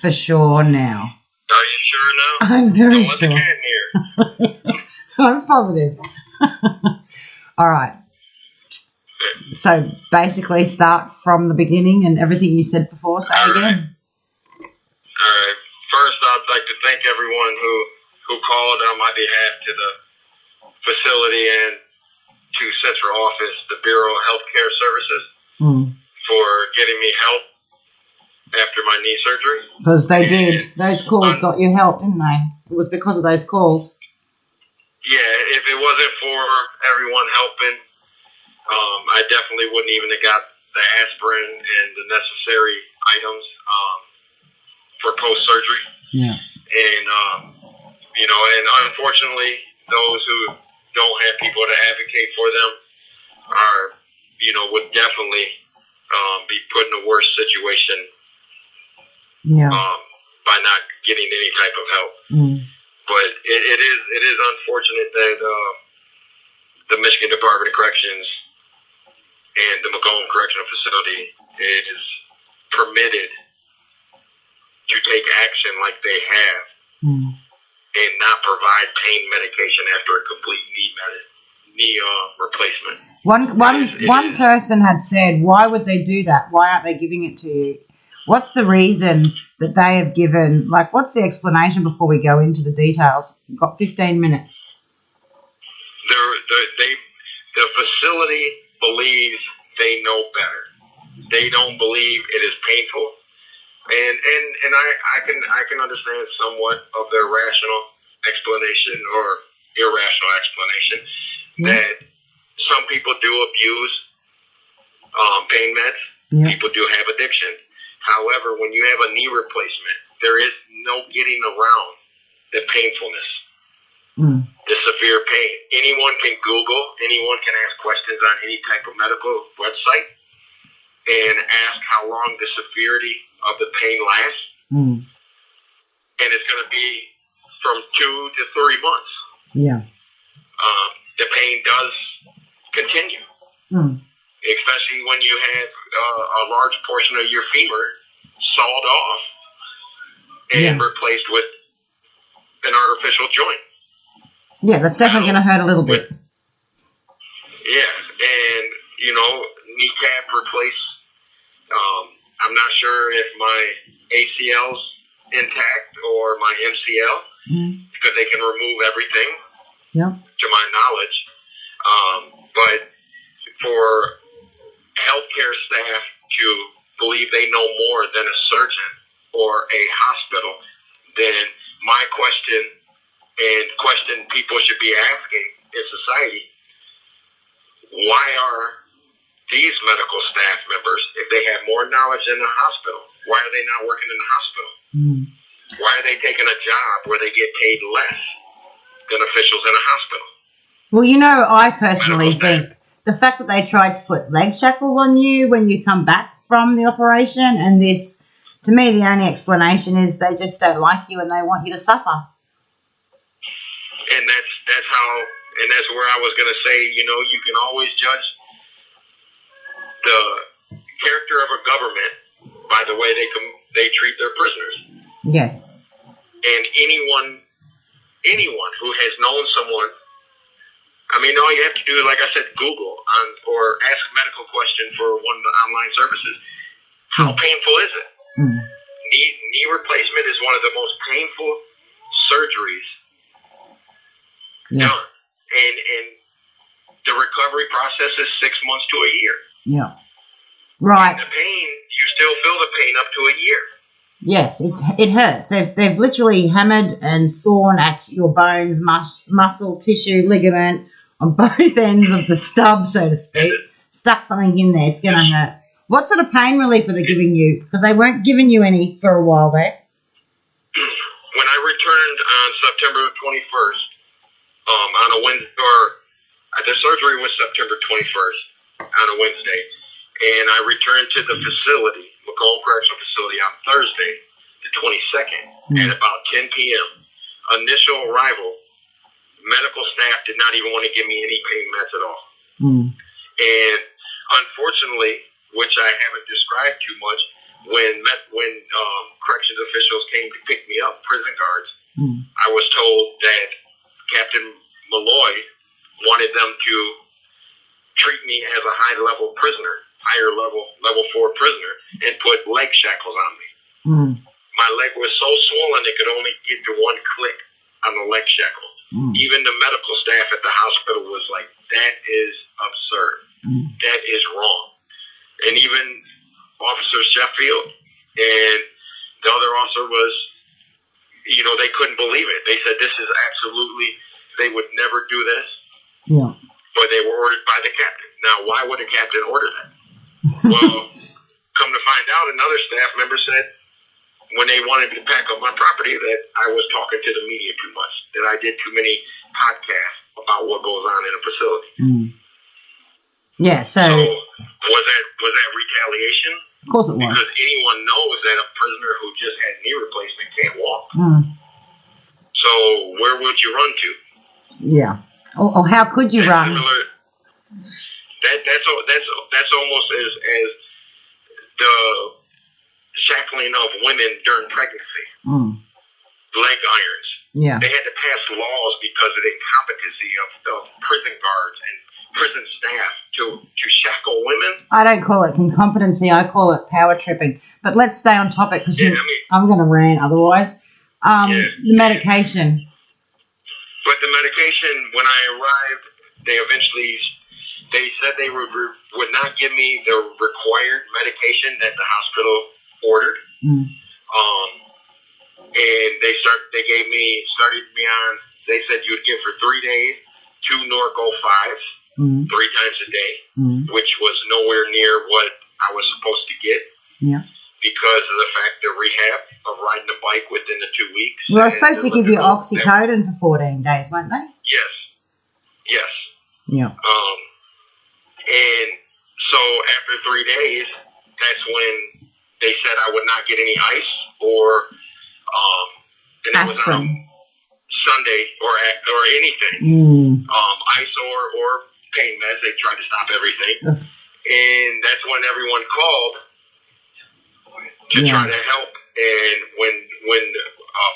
for sure now. Are you sure now? I'm very Don't let sure. the cat in here. I'm positive. All right. So basically start from the beginning and everything you said before. Say All again. All right. First, I'd like to thank everyone who called on my behalf to the facility and to central office, the Bureau of Healthcare Services, for getting me help after my knee surgery. Because they did. Those calls got you help, didn't they? It was because of those calls. Yeah, if it wasn't for everyone helping, I definitely wouldn't even have got the aspirin and the necessary items for post-surgery. Yeah. And, and unfortunately, those who don't have people to advocate for them would definitely be put in a worse situation by not getting any type of help. But it is unfortunate that the Michigan Department of Corrections and the Macomb Correctional Facility is permitted to take action like they have and not provide pain medication after a complete knee replacement. One person had said, why would they do that? Why aren't they giving it to you? What's the reason that they have given? Like, what's the explanation before we go into the details? We've got 15 minutes. The facility believes they know better. They don't believe it is painful, and I can understand somewhat of their rational explanation or irrational explanation that some people do abuse pain meds. Yeah. People do have addiction. However, when you have a knee replacement, there is no getting around the painfulness, the severe pain. Anyone can Google, anyone can ask questions on any type of medical website and ask how long the severity of the pain lasts. And it's going to be from 2 to 3 months. Yeah. The pain does continue. Especially when you have a large portion of your femur sawed off and replaced with an artificial joint. Yeah, that's definitely going to hurt a little bit. Yeah, and, kneecap replace. I'm not sure if my ACL's intact or my MCL, because they can remove everything, to my knowledge. But for healthcare staff to believe they know more than a surgeon or a hospital, then my question people should be asking in society, why are these medical staff members, if they have more knowledge in the hospital, why are they not working in the hospital? Why are they taking a job where they get paid less than officials in a hospital? Well, I personally think the fact that they tried to put leg shackles on you when you come back from the operation, and this, to me, the only explanation is they just don't like you and they want you to suffer. And that's where I was going to say, you can always judge the character of a government by the way they treat their prisoners. Yes. And anyone who has known someone, all you have to do, like I said, Google or ask a medical question for one of the online services. How painful is it? Knee replacement is one of the most painful surgeries done. And the recovery process is 6 months to a year. Yeah. Right. And the pain, you still feel the pain up to a year. Yes, it hurts. They've literally hammered and sawn at your bones, muscle, tissue, ligament on both ends of the stub, so to speak. Stuck something in there. It's going to hurt. What sort of pain relief are they giving you? Because they weren't giving you any for a while there. When I returned on September 21st, on a Wednesday, or the surgery was September 21st on a Wednesday, and I returned to the facility, Macomb Correctional Facility, on Thursday, the 22nd, at about 10 p.m. Initial arrival, medical staff did not even want to give me any pain meds at all. And unfortunately, which I haven't described too much, when corrections officials came to pick me up, prison guards, Mm. I was told that Captain Malloy wanted them to treat me as a higher level 4 prisoner, and put leg shackles on me. Mm. My leg was so swollen it could only get to one click on the leg shackle. Mm. Even the medical staff at the hospital was like, that is absurd. Mm. That is wrong. And even Officer Sheffield and the other officer was, they couldn't believe it. They said, this is absolutely, they would never do this, Yeah. but they were ordered by the captain. Now, why would a captain order that? Well, come to find out, another staff member said when they wanted me to pack up my property that I was talking to the media too much, that I did too many podcasts about what goes on in a facility. Mm. Yeah, so was that retaliation? Of course it was. Because anyone knows that a prisoner who just had knee replacement can't walk. Mm. So where would you run to? Yeah. Or how could you run? Similar, that's almost as the shackling of women during pregnancy. Mm. Leg irons. Yeah. They had to pass laws because of the incompetency of prison guards and prison staff to shackle women. I don't call it incompetency. I call it power tripping. But let's stay on topic because I'm going to rant otherwise. The medication. But the medication, when I arrived, they said they would not give me the required medication that the hospital ordered. Mm. And they started me on, they said you would give for 3 days 2 Norco 5s, 3 times a day, which was nowhere near what I was supposed to get. Yeah. Because of the fact that rehab of riding a bike within the 2 weeks. Well, they were supposed to give you oxycodone for 14 days, weren't they? Yes. Yes. Yeah. And so after 3 days, that's when they said I would not get any ice or and that was on Sunday or anything. Ice or pain meds. They tried to stop everything. And that's when everyone called to try to help. And when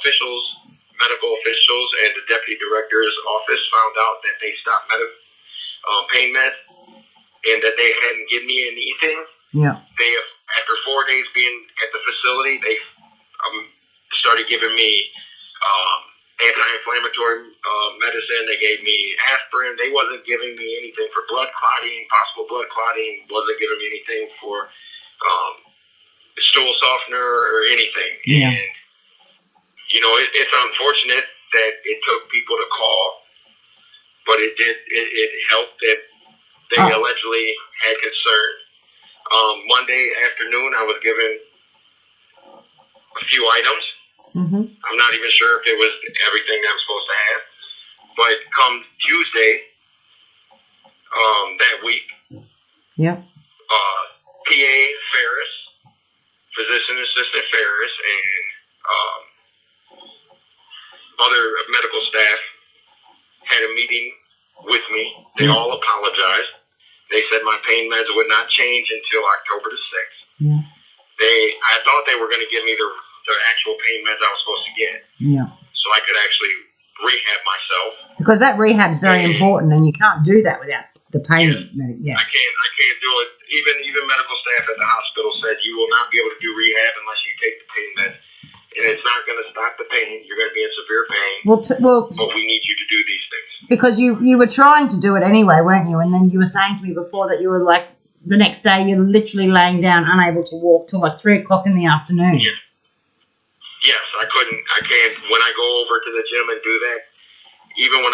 officials, medical officials, and the deputy director's office found out that they stopped pain meds and that they hadn't given me anything, they, after 4 days being at the facility, they started giving me anti-inflammatory medicine. They gave me aspirin. They wasn't giving me anything for blood clotting, possible blood clotting. Wasn't giving me anything for stool softener or anything. Yeah. And, it's unfortunate that it took people to call, but it did. It helped that they allegedly had concern. Monday afternoon, I was given a few items. Mm-hmm. I'm not even sure if it was everything that I'm supposed to have. But come Tuesday, that week, PA Ferris, physician assistant Ferris, and other medical staff had a meeting with me. They all apologized. They said my pain meds would not change until October the 6th. Yeah. I thought they were going to give me the actual pain meds I was supposed to get. Yeah. So I could actually rehab myself. Because that rehab's very important, and you can't do that without the pain medic. Yeah. I can't do it. Even medical staff at the hospital said you will not be able to do rehab unless you take the pain meds. And it's not going to stop the pain. You're going to be in severe pain. But we need you to do these things. Because you were trying to do it anyway, weren't you? And then you were saying to me before that you were like, the next day you're literally laying down, unable to walk till like 3 o'clock in the afternoon. Yeah. Yes, I can't. When I go over to the gym and do that, even when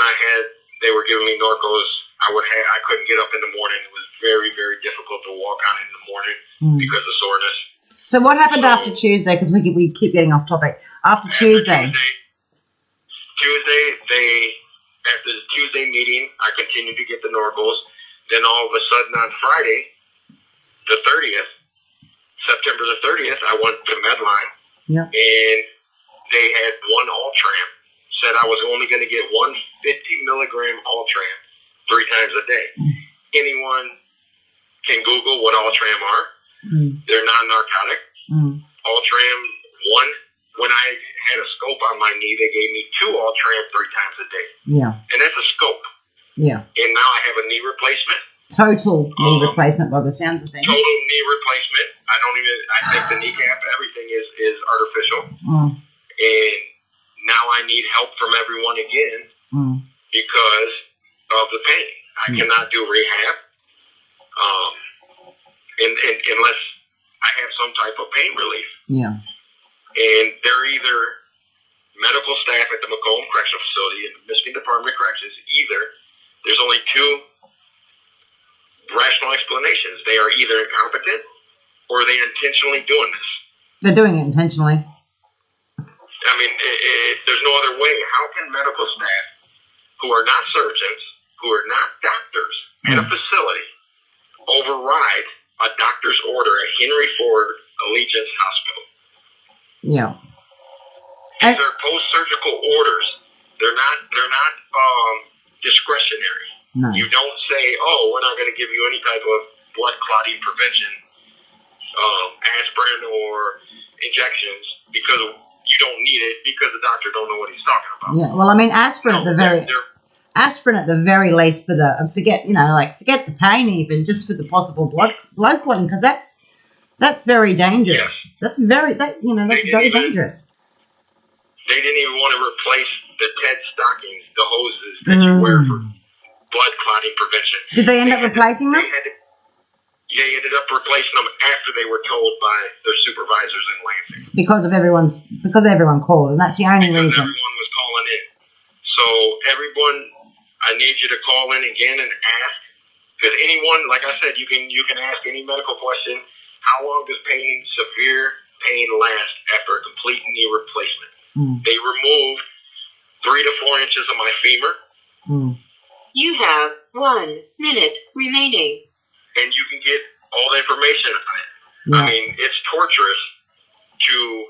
they were giving me Norcos, I couldn't get up in the morning. It was very, very difficult to walk on in the morning because of soreness. So what happened after Tuesday? Because we keep getting off topic. After Tuesday, after the Tuesday meeting, I continued to get the Norcos. Then all of a sudden on Friday, the 30th, September the 30th, I went to Medline. Yeah. And they had one Ultram. Said I was only going to get 150 milligram Ultram 3 times a day. Anyone can Google what Ultram are. They're non-narcotic. Ultram 1. When I had a scope on my knee, they gave me 2 Ultram 3 times a day. Yeah. And that's a scope. Yeah. And now I have a knee replacement. Total knee replacement by the sounds of things. Total knee replacement. I think the kneecap, everything is artificial. And now I need help from everyone again because of the pain. I cannot do rehab unless I have some type of pain relief. Yeah. And they're either medical staff at the Macomb Correctional Facility in the Michigan Department of Corrections, there's only 2 rational explanations. They are either incompetent or they're intentionally doing this. They're doing it intentionally. I mean, there's no other way. How can medical staff who are not surgeons, who are not doctors at a facility, override a doctor's order at Henry Ford Allegiance Hospital? Yeah. These are post-surgical orders. They're not discretionary. No. You don't say, "Oh, we're not going to give you any type of blood clotting prevention, aspirin or injections because you don't need it because the doctor don't know what he's talking about." Yeah. Well, I mean, aspirin at the very least for the forget the pain even just for the possible blood clotting because that's very dangerous. Yes. That's very dangerous. They didn't even want to replace the TED stockings, the hoses that you wear for blood clotting prevention. Did they end up replacing them? They ended up replacing them after they were told by their supervisors in Lansing. Because everyone called, and that's the only reason. Everyone was calling in. So everyone, I need you to call in again and ask. Because anyone, like I said, you can ask any medical question. How long does severe pain last after a complete knee replacement? They removed 3 to 4 inches of my femur. You have 1 minute remaining. And you can get all the information on it. Yeah. I mean, it's torturous to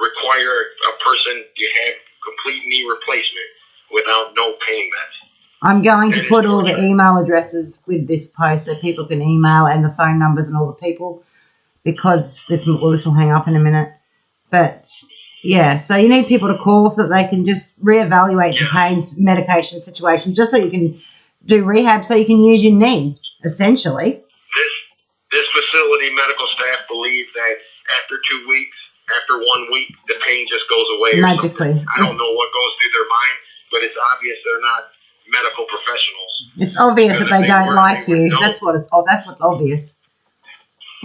require a person to have complete knee replacement without no pain meds. I'm going to put all the email addresses with this post so people can email and the phone numbers and all the people because this will hang up in a minute. But yeah, so you need people to call so that they can just reevaluate the pain medication situation just so you can do rehab so you can use your knee, essentially. This facility medical staff believe that after 2 weeks, after 1 week, the pain just goes away. Magically. I don't know what goes through their mind, but it's obvious they're not medical professionals. It's obvious that they don't like you. That's what's obvious.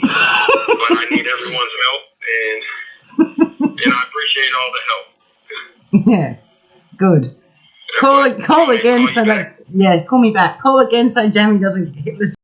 But I need everyone's help, and I appreciate all the help. Yeah, good. Call again so that call me back. Call again so Jamie doesn't listen.